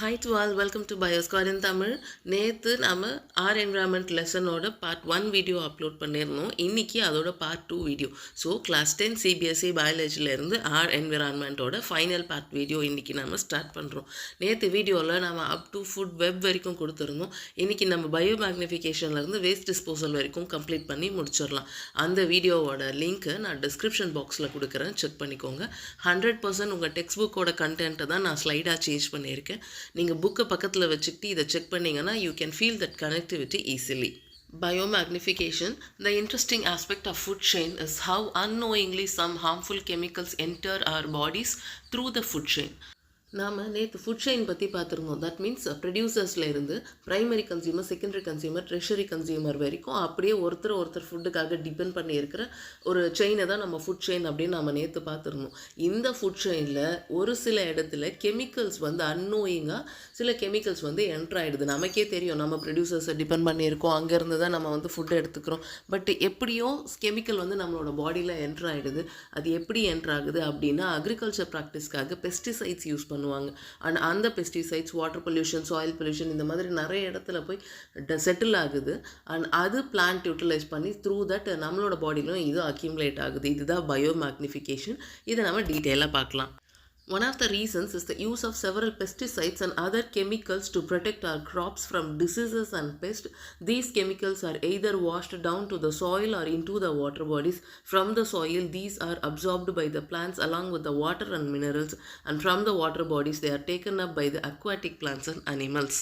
Hi to all, welcome to Bioscore in Tamil. நேற்று நம்ம our environment லெசனோட part 1 video upload பண்ணியிருந்தோம். இன்றைக்கி அதோட part 2 video. So class 10 CBSE பயாலஜிலேருந்து ஆர் என்விரான்மெண்ட்டோட ஃபைனல் பார்ட் வீடியோ இன்றைக்கி நம்ம ஸ்டார்ட் பண்ணுறோம். நேற்று வீடியோவில் நம்ம அப் டு ஃபுட் வெப் வரைக்கும் கொடுத்துருந்தோம். இன்றைக்கி நம்ம பயோ மேக்னிஃபிகேஷன்லேருந்து வேஸ்ட் டிஸ்போசல் வரைக்கும் கம்ப்ளீட் பண்ணி முடிச்சிடலாம். அந்த வீடியோவோட லிங்க்கை நான் டிஸ்கிரிப்ஷன் பாக்ஸில் கொடுக்குறேன், செக் பண்ணிக்கோங்க. 100% உங்கள் டெக்ஸ்ட் புக்கோட கண்டென்ட்டை தான் நான் ஸ்லைடாக சேஞ்ச் பண்ணியிருக்கேன். நீங்கள் புக்கை பக்கத்தில் வச்சுக்கிட்டு இதை செக் பண்ணிங்கன்னா you can feel that connectivity easily. Biomagnification. The interesting aspect of food chain is how unknowingly some harmful chemicals enter our bodies through the food chain. நாம் நேற்று ஃபுட் செயின் பற்றி பார்த்துருந்தோம். தட் மீன்ஸ் ப்ரொடியூசர்ஸ்லேருந்து primary consumer, secondary consumer, tertiary consumer வரைக்கும் அப்படியே ஒருத்தர் ஃபுட்டுக்காக depend பண்ணி இருக்கிற ஒரு செயினை தான் நம்ம ஃபுட் செயின் அப்படின்னு நம்ம நேற்று பார்த்துருந்தோம். இந்த ஃபுட் செயினில் ஒரு சில இடத்துல கெமிக்கல்ஸ் வந்து அன்னோயிங்காக சில கெமிக்கல்ஸ் வந்து என்ட்ரு ஆகிடுது. நமக்கே தெரியும், நம்ம ப்ரொடியூசர்ஸை டிபெண்ட் பண்ணியிருக்கோம், அங்கேருந்து தான் நம்ம வந்து ஃபுட் எடுத்துக்கிறோம். பட் எப்படியோ கெமிக்கல் வந்து நம்மளோட பாடியில் என்ட்ரு ஆகிடுது. அது எப்படி என்ட்ரு ஆகுது அப்படின்னா, அக்ரிகல்ச்சர் ப்ராக்டிஸ்க்காக பெஸ்டிசைட்ஸ் யூஸ் பண்ணுவாங்க. அண்ட் அந்த pesticides water pollution, soil pollution, இந்த மாதிரி நிறைய இடத்துல போய் செட்டில் ஆகுது. அண்ட் அது பிளான்ட் யூட்டிலைஸ் பண்ணி த்ரூ தட் நம்மளோட பாடியிலும் இது அக்யூமுலேட் ஆகுது. இதுதான் பயோ மேக்னிஃபிகேஷன். இதை நம்ம டீட்டெயிலாக பார்க்கலாம். One of the reasons is the use of several pesticides and other chemicals to protect our crops from diseases and pests. These chemicals are either washed down to the soil or into the water bodies. From the soil, these are absorbed by the plants along with the water and minerals, and from the water bodies, they are taken up by the aquatic plants and animals.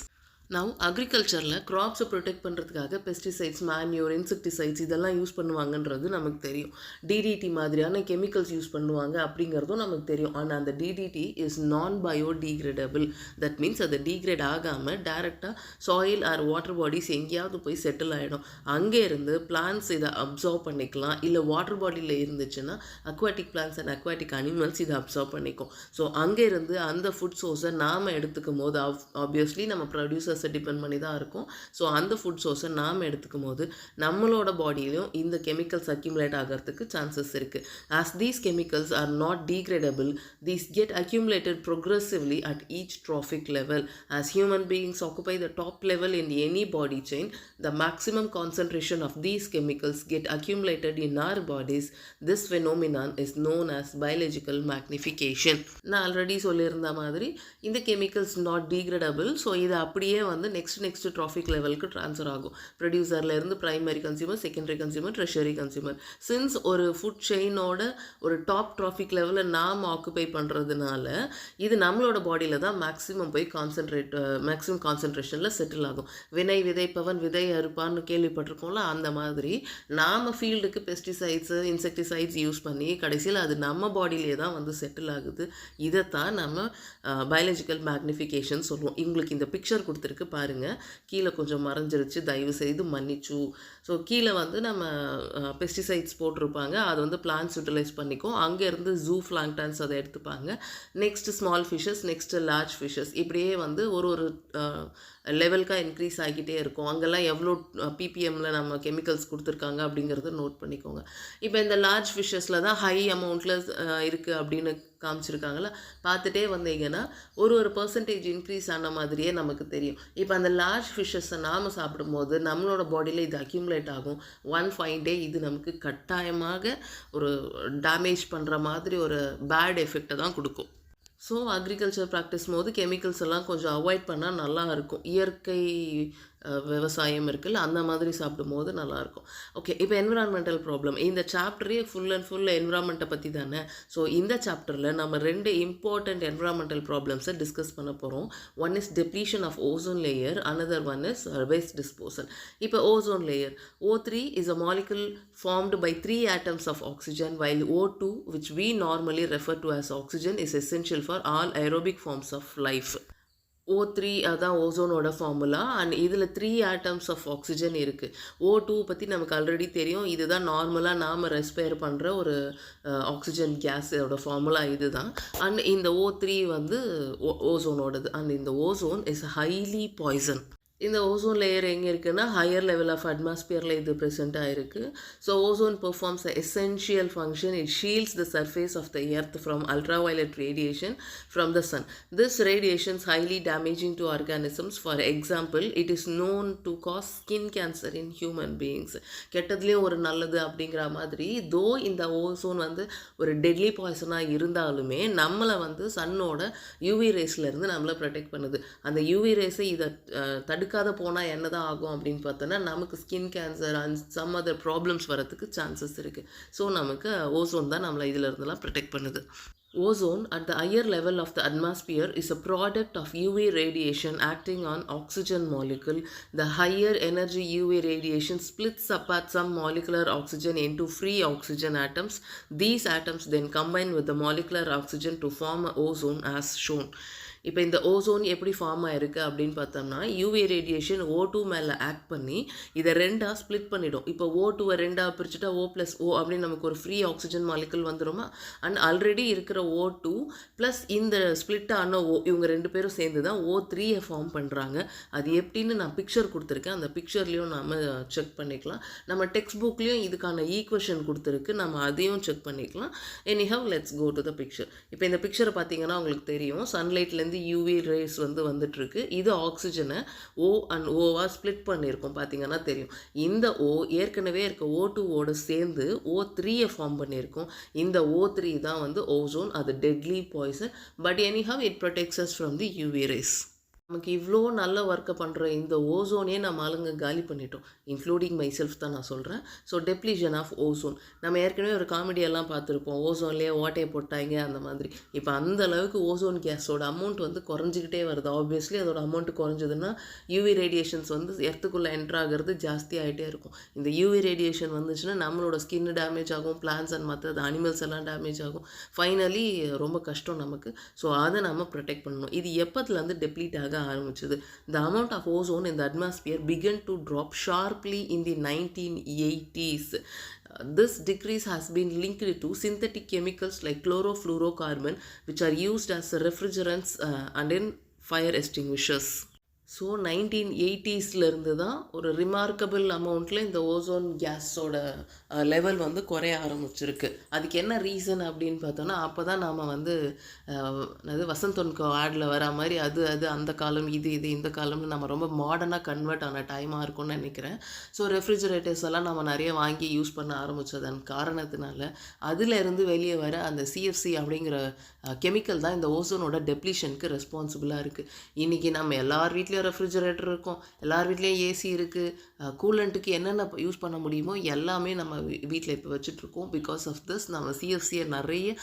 Now, அக்ரிகல்ச்சரில் க்ராப்ஸை protect பண்ணுறதுக்காக pesticides, manure, insecticides இதெல்லாம் use பண்ணுவாங்கன்றது நமக்கு தெரியும். TTD மாதிரியான chemicals use பண்ணுவாங்க அப்படிங்கிறதும் நமக்கு தெரியும். ஆனால் அந்த DDT is non biodegradable. That means அது டீக்ரேட் ஆகாமல் டேரெக்டாக சாயில் ஆர் வாட்டர் பாடிஸ் எங்கேயாவது போய் செட்டில் ஆகிடும். அங்கேருந்து பிளான்ட்ஸ் இதை அப்சர்வ் பண்ணிக்கலாம். இல்லை வாட்டர் பாடியில் இருந்துச்சுன்னா aquatic plants and aquatic animals இதை அப்சர்வ் பண்ணிக்கும். ஸோ அங்கேருந்து அந்த ஃபுட் சோர்ஸை நாம் எடுத்துக்கும் போது ஆப்வியஸ்லி நம்ம ப்ரொடியூசர் டிபெண்ட் பண்ணி தான் இருக்கும். ஸோ அந்த ஃபுட் சோர்ஸை நாம் எடுத்துக்கும் போது நம்மளோட பாடியிலும் இந்த கெமிக்கல்ஸ் அக்யூமுலேட் ஆகிறதுக்கு சான்சஸ் இருக்குது. As these chemicals are not degradable, these get accumulated progressively at each trophic level. As human beings occupy the top level in any body chain, the maximum concentration of these chemicals get accumulated in our bodies. This phenomenon is known as biological magnification. நான் already சொல்லியிருந்த மாதிரி இந்த chemicals not degradable. So இது அப்படியே வந்து next traffic லெவலுக்கு transfer ஆகும். ப்ரொடியூசர்லேருந்து primary consumer, secondary consumer, tertiary consumer. Since ஒரு ஃபுட் செயினோட ஒரு டாப் ட்ராஃபிக் லெவலில் நாம் ஆக்குபை பண்ணுறதுனால இது நம்மளோட பாடியில் தான் மேக்ஸிமம் போய் மேக்ஸிமம் கான்சன்ட்ரேஷனில் செட்டில் ஆகும். வினை விதைப்பவன் விதை அறுப்பான்னு கேள்விப்பட்டிருக்கோம்ல, அந்த மாதிரி நாம் ஃபீல்டுக்கு பெஸ்டிசைட்ஸு, இன்செக்டிசைட்ஸ் யூஸ் பண்ணி கடைசியில் அது நம்ம பாடியிலே தான் வந்து செட்டில் ஆகுது. இதைத்தான் நம்ம பயாலஜிக்கல் மேக்னிஃபிகேஷன் சொல்லுவோம். உங்களுக்கு இந்த பிக்சர் கொடுத்துருக்கு பாருங்கள். கீழே கொஞ்சம் மறைஞ்சிருச்சு, தயவு செய்து மன்னிச்சு. ஸோ கீழே வந்து நம்ம பெஸ்டிசைட்ஸ் போட்டிருப்பாங்க, அது வந்து பிளான்ட்ஸ் யூட்டிலைஸ் பண்ணிக்கும். அங்கேருந்து ஜூ பிளாங்க்டன்ஸ் அதை எடுத்துப்பாங்க. Next small fishes, next large fishes, இப்படியே வந்து ஒரு லெவலுக்காக இன்க்ரீஸ் ஆகிக்கிட்டே இருக்கும். அங்கெல்லாம் எவ்வளோ பிபிஎம்மில் நம்ம கெமிக்கல்ஸ் கொடுத்துருக்காங்க அப்படிங்கிறத நோட் பண்ணிக்கோங்க. இப்போ இந்த லார்ஜ் ஃபிஷ்ஷஸில் தான் ஹை அமௌண்ட்டில் இருக்குது அப்படின்னு காமிச்சிருக்காங்களா, பார்த்துட்டே வந்தீங்கன்னா ஒரு பர்சன்டேஜ் இன்க்ரீஸ் ஆன மாதிரியே நமக்கு தெரியும். இப்போ அந்த லார்ஜ் ஃபிஷ்ஷஸை நாம் சாப்பிடும்போது நம்மளோட பாடியில் இது அக்யூமுலேட் ஆகும். ஒன் ஃபைன் டே இது நமக்கு கட்டாயமாக ஒரு டேமேஜ் பண்ணுற மாதிரி ஒரு பேட் எஃபெக்டை தான் கொடுக்கும். ஸோ அக்ரிகல்ச்சர் ப்ராக்டிஸ் போது கெமிக்கல்ஸ் எல்லாம் கொஞ்சம் அவாய்ட் பண்ணால் நல்லா இருக்கும். இயற்கை விவசாயம் இருக்குல்ல, அந்த மாதிரி சாப்பிடும்போது நல்லாயிருக்கும். ஓகே, இப்போ என்விரான்மெண்டல் ப்ராப்ளம். இந்த சாப்டரே ஃபுல் அண்ட் ஃபுல் என்விரான்மெண்ட்டை பற்றி தானே. ஸோ இந்த சாப்டரில் நம்ம 2 இம்பார்ட்டண்ட் என்விரான்மெண்டல் ப்ராப்ளம்ஸை டிஸ்கஸ் பண்ண போகிறோம். One is depletion of ozone layer, another one is waste disposal. இப்போ ozone layer, O3 is a molecule formed by 3 atoms of oxygen, while O2, which we normally refer to as oxygen, is essential for all aerobic forms of life. O3 அதான் ஓசோனோட formula. And இதில் 3 atoms of oxygen இருக்குது. O2 பற்றி நமக்கு already தெரியும். இதுதான் நார்மலாக நாம் respire பண்ணுற ஒரு ஆக்சிஜன் கேஸோட ஃபார்முலா இது தான். அண்ட் இந்த O3 வந்து ஓசோனோடது. அண்ட் இந்த ஓசோன் இஸ் ஹைலி பாய்சன். இந்த ஓசோன் லேயர் எங்கே இருக்குன்னா ஹையர் லெவல் ஆஃப் அட்மாஸ்பியரில் இது ப்ரெசென்ட் ஆகிருக்கு. So ozone performs a essential function. It shields the surface of the earth from ultraviolet radiation from the sun. This radiation is highly damaging to organisms. For example, it is known to cause skin cancer in human beings. கெட்டதுலேயும் ஒரு நல்லது அப்படிங்கிற மாதிரி, தோ இந்த ozone வந்து ஒரு deadly பாய்சனாக இருந்தாலுமே நம்மளை வந்து சன்னோட யூவி ரேஸ்லேருந்து நம்மளை ப்ரொடெக்ட் பண்ணுது. அந்த யூவி ரேஸை இதை தடுக்காத போனால் என்ன தான் ஆகும் அப்படின்னு பார்த்தோன்னா நமக்கு skin cancer and some other problems வரதுக்கு சான்சஸ் இருக்குது. ஸோ நமக்கு ஓசோன் தான் நம்மளை இதிலிருந்துலாம் ப்ரொடெக்ட் பண்ணுது. Ozone at the higher level of the atmosphere is a product of UV radiation acting on oxygen molecule. The higher energy UV radiation splits apart some molecular oxygen into free oxygen atoms. These atoms then combine with the molecular oxygen to form ozone as shown. இப்போ இந்த ozone எப்படி form ஆகிருக்கு அப்படின்னு பார்த்தோம்னா UV radiation O2 மேலே act பண்ணி இதை ரெண்டாக ஸ்ப்ளிட் பண்ணிடும். இப்போ O2வை ரெண்டாக பிரிச்சுட்டா O+O அப்படின்னு நமக்கு ஒரு ஃப்ரீ ஆக்சிஜன் மாலிகுல் வந்துடுமா. அண்ட் ஆல்ரெடி இருக்கிற O2 ப்ளஸ் இந்த ஸ்ப்ளிட் ஆன இவங்க ரெண்டு பேரும் சேர்ந்து தான் O3யை ஃபார்ம் பண்ணுறாங்க. அது எப்படின்னு நான் பிக்சர் கொடுத்துருக்கேன். அந்த பிக்சர்லேயும் நம்ம செக் பண்ணிக்கலாம். நம்ம டெக்ஸ்ட் புக்லேயும் இதுக்கான ஈக்குவேஷன் கொடுத்துருக்கு, நம்ம அதையும் செக் பண்ணிக்கலாம். Anyhow let's go to the picture. இப்போ இந்த பிக்சரை பார்த்தீங்கன்னா உங்களுக்கு தெரியும், சன்லைட்லேருந்து யூவி ரேஸ் வந்துட்டுருக்கு. இது ஆக்சிஜனை O அண்ட் ஓவாக ஸ்ப்ளிட் பண்ணியிருக்கோம், பார்த்தீங்கன்னா தெரியும். இந்த O ஏற்கனவே இருக்க O2ஓட சேர்ந்து O3யை ஃபார்ம் பண்ணியிருக்கோம். இந்த O3 தான் வந்து ஓசோன். அது deadly poison, but anyhow it protects us from the UV rays. நமக்கு இவ்வளோ நல்ல ஒர்க்கை பண்ணுற இந்த ஓசோனே நம்ம ஆளுங்க காலி பண்ணிட்டோம், இன்க்ளூடிங் மை செல்ஃப் தான் நான் சொல்கிறேன். ஸோ டெப்ளீஷன் ஆஃப் ஓசோன் நம்ம ஏற்கனவே ஒரு காமெடியெல்லாம் பார்த்துருப்போம், ஓசோன்லேயே ஓட்டையை போட்டாங்க அந்த மாதிரி. இப்போ அந்த அளவுக்கு ஓசோன் கேஸோட அமௌண்ட் வந்து குறைஞ்சிக்கிட்டே வருது. ஆப்வியஸ்லி அதோட அமௌண்ட் குறைஞ்சதுன்னா யூவி ரேடியேஷன்ஸ் வந்து எர்த்துக்குள்ளே என்ட்ரு ஆகிறது ஜாஸ்தி ஆகிட்டே இருக்கும். இந்த யூவி ரேடியேஷன் வந்துச்சுன்னா நம்மளோட ஸ்கின் டேமேஜ் ஆகும், பிளான்ஸ் அண்ட் மற்ற அனிமல்ஸ் எல்லாம் டேமேஜ் ஆகும். ஃபைனலி ரொம்ப கஷ்டம் நமக்கு. ஸோ அதை நம்ம ப்ரொடெக்ட் பண்ணணும். இது எப்போத்துலேருந்து டெப்ளீட் ஆக ஆரம்பிச்சது? The amount of ozone in the atmosphere began to drop sharply in the 1980s. This decrease has been linked to synthetic chemicals like chlorofluorocarbon, which are used as refrigerants and in fire extinguishers. So 1980ஸ்லேருந்து தான் ஒரு remarkable அமௌண்ட்டில் இந்த ozone கேஸோட level வந்து குறைய ஆரம்பிச்சிருக்கு. அதுக்கு என்ன ரீசன் அப்படின்னு பார்த்தோன்னா, அப்போ தான் நாம் வந்து அது வசந்தோன்கோ ஆடில் வர மாதிரி அது அந்த காலம், இது இந்த காலம்னு நம்ம ரொம்ப மாடர்னாக கன்வெர்ட் ஆன டைமாக இருக்கும்னு நினைக்கிறேன். ஸோ ரெஃப்ரிஜரேட்டர்ஸ் எல்லாம் நம்ம நிறைய வாங்கி யூஸ் பண்ண ஆரம்பித்ததன் காரணத்தினால அதிலிருந்து வெளியே வர அந்த CFC அப்படிங்கிற கெமிக்கல் தான் இந்த ஓசோனோட டெப்ளீஷனுக்கு ரெஸ்பான்சிபிளாக இருக்குது. இன்றைக்கி நம்ம எல்லார் வீட்லேயும் ரெஃப்ரிஜரேட்டர் இருக்கும், எல்லார் வீட்லேயும் ஏசி இருக்குது, கூலண்ட்டுக்கு என்னென்ன யூஸ் பண்ண முடியுமோ எல்லாமே நம்ம வீட்டில் இப்போ வச்சுட்ருக்கோம். பிகாஸ் ஆஃப் திஸ் நம்ம CFCயை நிறைய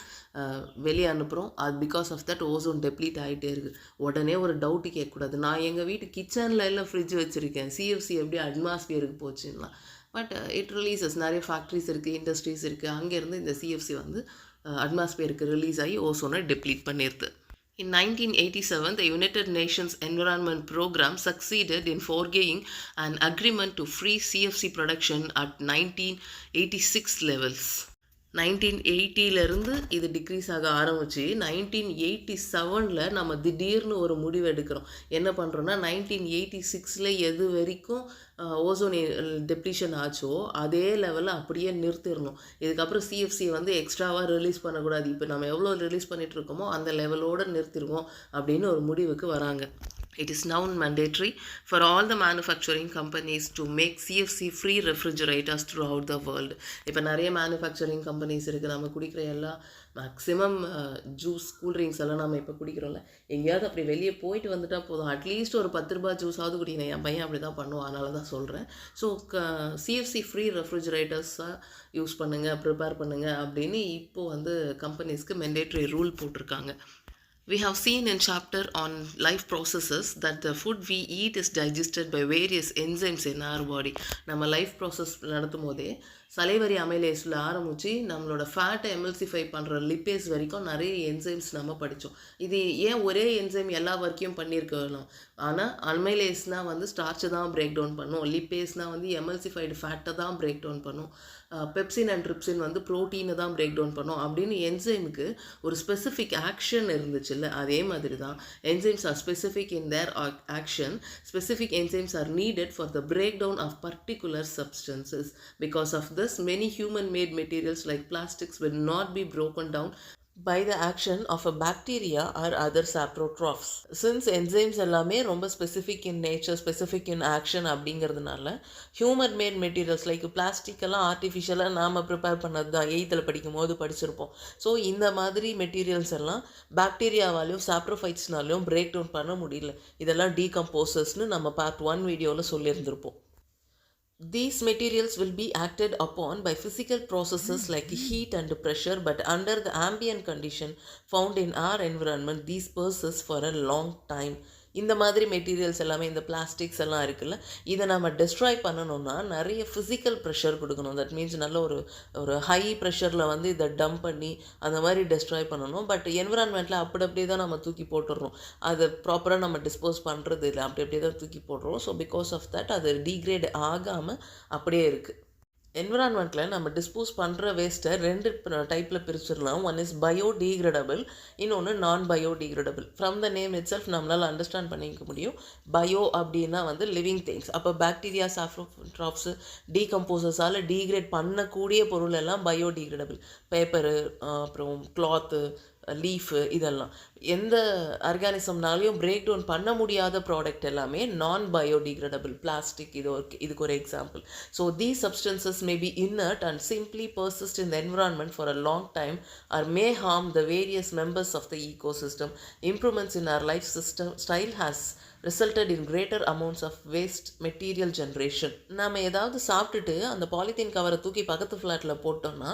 வெளியே அனுப்புகிறோம். அது because of that ozone deplete ஆகிட்டே இருக்குது. உடனே ஒரு டவுட்டு கேட்கக்கூடாது, நான் எங்கள் வீட்டு கிச்சனில் எல்லாம் ஃப்ரிட்ஜ் வச்சுருக்கேன், CFC எப்படி அட்மாஸ்பியருக்கு போச்சுன்னா. பட் இட் ரிலீசஸ், நிறைய ஃபேக்ட்ரிஸ் இருக்குது, இண்டஸ்ட்ரீஸ் இருக்குது, அங்கேருந்து இந்த CFC வந்து அட்மாஸ்பியருக்கு ரிலீஸ் ஆகி ஓசோனை டெப்ளீட் பண்ணிடுது. In 1987, the United Nations Environment Program succeeded in forging an agreement to freeze CFC production at 1986 levels. 1980லேருந்து இது டிக்ரீஸ் ஆக ஆரம்பிச்சு 1987 நம்ம திடீர்னு ஒரு முடிவு எடுக்கிறோம். என்ன பண்ணுறோன்னா 1986 எது வரைக்கும் ஓசோன் டெப்ளீஷன் ஆச்சோ அதே லெவலில் அப்படியே நிறுத்திடணும். இதுக்கப்புறம் CFC வந்து எக்ஸ்ட்ராவாக ரிலீஸ் பண்ணக்கூடாது. இப்போ நம்ம எவ்வளோ ரிலீஸ் பண்ணிகிட்டு இருக்கோமோ அந்த லெவலோடு நிறுத்திடுவோம் அப்படின்னு ஒரு முடிவுக்கு வராங்க. It is now mandatory for all the manufacturing companies to make CFC-free refrigerators throughout the world. இப்போ நிறைய மேனுஃபேக்சரிங் கம்பெனிஸ் இருக்குது. நம்ம குடிக்கிற எல்லா மேக்ஸிமம் ஜூஸ், கூல்ட்ரிங்க்ஸ் எல்லாம் நம்ம இப்போ குடிக்கிறோம்ல, எங்கேயாவது அப்படி வெளியே போயிட்டு வந்துட்டால் போதும், அட்லீஸ்ட் ஒரு 10 ரூபாய் ஜூஸாவது குடிக்கணும். என் பையன் அப்படி தான் பண்ணுவான், அதனால தான் சொல்கிறேன். ஸோ CFC ஃப்ரீ ரெஃப்ரிஜரேட்டர்ஸாக யூஸ் பண்ணுங்கள், ப்ரிப்பேர் பண்ணுங்கள் அப்படின்னு இப்போது வந்து கம்பெனிஸ்க்கு மெண்டேட்ரி ரூல் போட்டிருக்காங்க. We have seen in chapter on life processes that the food we eat is digested by various enzymes in our body. நம்ம லைஃப் ப்ராசஸ் நடத்தும் போதே சலைவரி அமைலேஸில் ஆரம்பித்து நம்மளோட ஃபேட்டை எமல்சிஃபை பண்ணுற லிப்பேஸ் வரைக்கும் நிறைய என்சைம்ஸ் நம்ம படித்தோம். இது ஏன் ஒரே என்சைம் எல்லா ஒர்க்கையும் பண்ணியிருக்கலாம். ஆனால் அமைலேஸ்னால் வந்து ஸ்டார்ச்சை தான் பிரேக் டவுன் பண்ணும், லிப்பேஸ்னால் வந்து எமல்சிஃபைடு ஃபேட்டை தான் பிரேக் டவுன் பண்ணும், பெப்சின் அண்ட் ட்ரிப்சின் வந்து ப்ரோட்டீனை தான் பிரேக் டவுன் பண்ணும் அப்படின்னு என்சைமுக்கு ஒரு ஸ்பெசிஃபிக் ஆக்ஷன் இருந்துச்சுல்ல. அதே மாதிரி தான் enzymes are specific in their action. Specific enzymes are needed for the break down of particular substances. Because of this, many human-made materials like plastics will not be broken down by the action of a bacteria or other saprotrophs. Since enzymes எல்லாமே ரொம்ப specific in nature, specific in action அப்படிங்கிறதுனால human made materials like plastic எல்லாம் ஆர்டிஃபிஷியலாக நாம் prepare பண்ணது தான், 8th படிக்கும் போது படிச்சிருப்போம். ஸோ இந்த மாதிரி மெட்டீரியல்ஸ் எல்லாம் பாக்டீரியாவாலையும் சாப்ரோஃபைட்ஸ்னாலையும் பிரேக் டவுன் பண்ண முடியல. இதெல்லாம் டீகம்போசர்ஸ்னு நம்ம பார்ட் 1 வீடியோவில் சொல்லியிருந்திருப்போம். These materials will be acted upon by physical processes like heat and pressure, but under the ambient condition found in our environment, these persist for a long time. இந்த மாதிரி materials எல்லாமே, இந்த plastics எல்லாம் இருக்குல்ல, இதை நம்ம destroy பண்ணணும்னா நிறைய ஃபிசிக்கல் ப்ரெஷர் கொடுக்கணும். தட் மீன்ஸ் நல்ல ஒரு ஹை ப்ரெஷரில் வந்து இதை டம்ப் பண்ணி அந்த மாதிரி டெஸ்ட்ராய் பண்ணணும். பட் என்விரான்மெண்ட்டில் அப்படியே தான் நம்ம தூக்கி போட்டுடுறோம். அதை ப்ராப்பராக நம்ம டிஸ்போஸ் பண்ணுறது இல்லை, அப்படியே தான் தூக்கி போடுறோம். ஸோ பிகாஸ் ஆஃப் தட் அது டீக்ரேட் ஆகாமல் அப்படியே இருக்குது. என்விரான்மெண்ட்டில் நம்ம டிஸ்போஸ் பண்ணுற வேஸ்ட்டை 2 டைப்பில் பிரிச்சிடலாம். ஒன் இஸ் பயோடீக்ரேடபிள், இன்னொன்று non biodegradable. From the name itself நம்மளால் அண்டர்ஸ்டாண்ட் பண்ணிக்க முடியும். பயோ அப்படின்னா வந்து லிவிங் திங்ஸ். அப்போ பாக்டீரியா, சாப்ரோட்ராப்ஸு, டீகம்போசர்ஸால் டீக்ரேட் பண்ணக்கூடிய பொருள் எல்லாம் பயோடீக்ரேடபிள். பேப்பரு, அப்புறம் கிளாத்து, லீஃபு, இதெல்லாம் எந்த ஆர்கானிசம்னாலையும் பிரேக் டவுன் பண்ண முடியாத ப்ராடக்ட் எல்லாமே நான் பயோடிகிரேடபிள். பிளாஸ்டிக் இதுக்கு ஒரு example. So these substances may be inert and simply persist in the environment for a long time or may harm the various members of the ecosystem. Improvements in our life system style has resulted in greater amounts of waste material generation. நம்ம ஏதாவது சாப்பிட்டுட்டு அந்த polythene கவரை தூக்கி பக்கத்து ஃப்ளாட்டில் போட்டோம்னா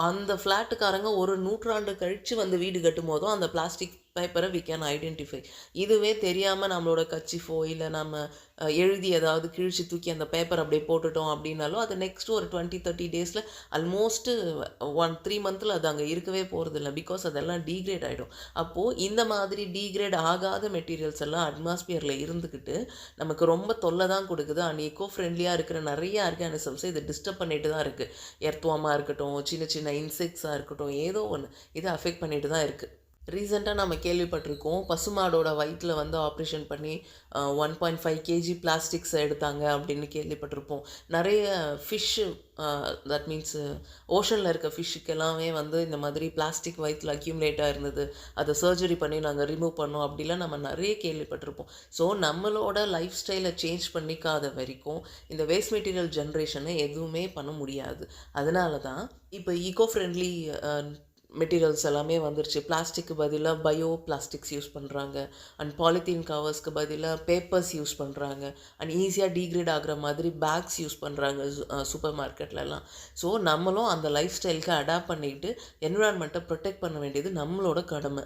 அந்த ஃப்ளாட்டுக்காரங்க ஒரு நூற்றாண்டு கழித்து வந்து வீடு கட்டும் போதும் அந்த பிளாஸ்டிக் பேப்பரை வி கேன் ஐடென்டிஃபை. இதுவே தெரியாமல் நம்மளோட கச்சிஃபோ இல்லை நம்ம எழுதி ஏதாவது கிழிச்சு தூக்கி அந்த பேப்பர் அப்படியே போட்டுட்டோம் அப்படின்னாலும் அது நெக்ஸ்ட் ஒரு 20-30 டேஸில் ஆல்மோஸ்ட்டு 3 மந்தில் அது அங்கே இருக்கவே போகிறதில்ல. பிகாஸ் அதெல்லாம் டீக்ரேட் ஆகிடும். அப்போது இந்த மாதிரி டீக்ரேட் ஆகாத மெட்டீரியல்ஸ் எல்லாம் அட்மாஸ்பியரில் இருந்துக்கிட்டு நமக்கு ரொம்ப தொல்லை தான் கொடுக்குது. அண்ட் எக்கோ ஃப்ரெண்ட்லியாக இருக்கிற நிறைய ஆர்கானிசம்ஸை இது டிஸ்டர்ப் பண்ணிட்டு தான் இருக்குது. எர்த்வாமாக இருக்கட்டும், சின்ன சின்ன இன்செக்ட்ஸாக இருக்கட்டும், ஏதோ ஒன்று இதை அஃபெக்ட் பண்ணிட்டு தான் இருக்குது. ரீசெண்டாக நம்ம கேள்விப்பட்டிருக்கோம், பசுமாடோட வயிற்றில் வந்து ஆப்ரேஷன் பண்ணி 1.5 kg பிளாஸ்டிக்ஸை எடுத்தாங்க அப்படின்னு கேள்விப்பட்டிருப்போம். நிறைய ஃபிஷ்ஷு, தட் மீன்ஸ் ஓஷனில் இருக்க ஃபிஷ்ஷுக்கு எல்லாமே வந்து இந்த மாதிரி பிளாஸ்டிக் வயிற்றில் அக்யூமுலேட்டாக இருந்தது, அதை சர்ஜரி பண்ணி நாங்கள் ரிமூவ் பண்ணோம் அப்படிலாம் நம்ம நிறைய கேள்விப்பட்டிருப்போம். ஸோ நம்மளோட லைஃப் ஸ்டைலை சேஞ்ச் பண்ணிக்காத வரைக்கும் இந்த வேஸ்ட் மெட்டீரியல் ஜென்ரேஷனை எதுவுமே பண்ண முடியாது. அதனால தான் இப்போ ஈகோ ஃப்ரெண்ட்லி மெட்டீரியல்ஸ் எல்லாமே வந்துருச்சு. பிளாஸ்டிக்கு பதிலாக பயோ பிளாஸ்டிக்ஸ் யூஸ் பண்ணுறாங்க. அண்ட் பாலித்தீன் கவர்ஸ்க்கு பதிலாக பேப்பர்ஸ் யூஸ் பண்ணுறாங்க. அண்ட் ஈஸியாக டீக்ரேட் ஆகிற மாதிரி பேக்ஸ் யூஸ் பண்ணுறாங்க சூப்பர் மார்க்கெட்லலாம். ஸோ நம்மளும் அந்த லைஃப் ஸ்டைலுக்கு அடாப்ட் பண்ணிக்கிட்டு என்விரான்மெண்ட்டை ப்ரொடெக்ட் பண்ண வேண்டியது நம்மளோட கடமை.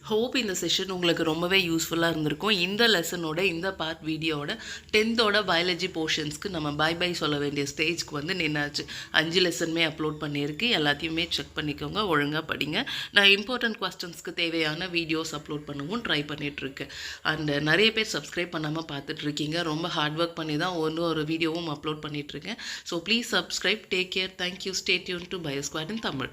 ஹோப் இந்த செஷன் உங்களுக்கு ரொம்பவே யூஸ்ஃபுல்லாக இருந்திருக்கும். இந்த லெசனோட இந்த பார்ட் வீடியோட 10th பயாலஜி போர்ஷன்ஸ்க்கு நம்ம பை சொல்ல வேண்டிய ஸ்டேஜ்க்கு வந்து நின்னாச்சு. 5 லெசனுமே அப்லோட் பண்ணியிருக்கு. எல்லாத்தையுமே செக் பண்ணிக்கோங்க, ஒழுங்காக படிங்க. நான் இம்பார்ட்டன்ட் கொஸ்டின்ஸ்க்கு தேவையான வீடியோஸ் அப்லோட் பண்ணவும் ட்ரை பண்ணிகிட்ருக்கேன். அண்ட் நிறைய பேர் சப்ஸ்கிரைப் பண்ணாமல் பார்த்துட்ருக்கீங்க. ரொம்ப ஹார்ட் ஒர்க் பண்ணி தான் ஒரு வீடியோவும் அப்லோட் பண்ணிகிட்ருக்கேன். So please subscribe. Take care. Thank you. Stay tune to bio squad in Tamil.